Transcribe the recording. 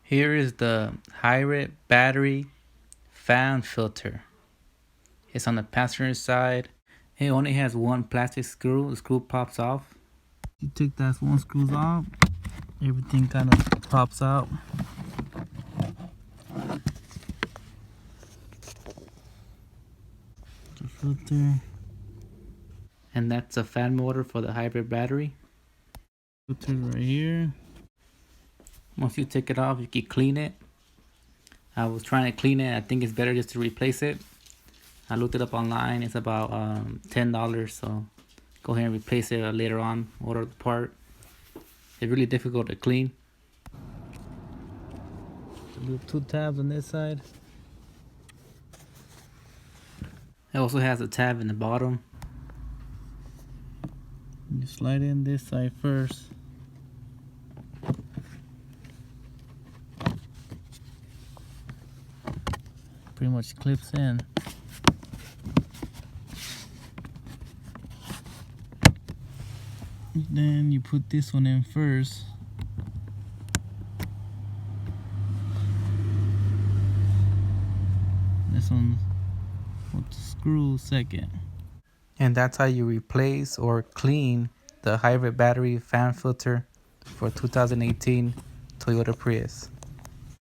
Here is the hybrid battery fan filter. It's on the passenger side. It only has one plastic screw. The screw pops off. You take that one screw off, everything kind of pops out. The filter. And that's a fan motor for the hybrid battery. Filter right here. Once you take it off, you can clean it. I was trying to clean it. I think it's better just to replace it. I looked it up online. It's about $10, so go ahead and replace it later on. Order the part. It's really difficult to clean. Little two tabs on this side. It also has a tab in the bottom. You slide in this side first. Pretty much clips in. Then you put this one in first. This one with the screw second. And that's how you replace or clean the hybrid battery fan filter for 2018 Toyota Prius.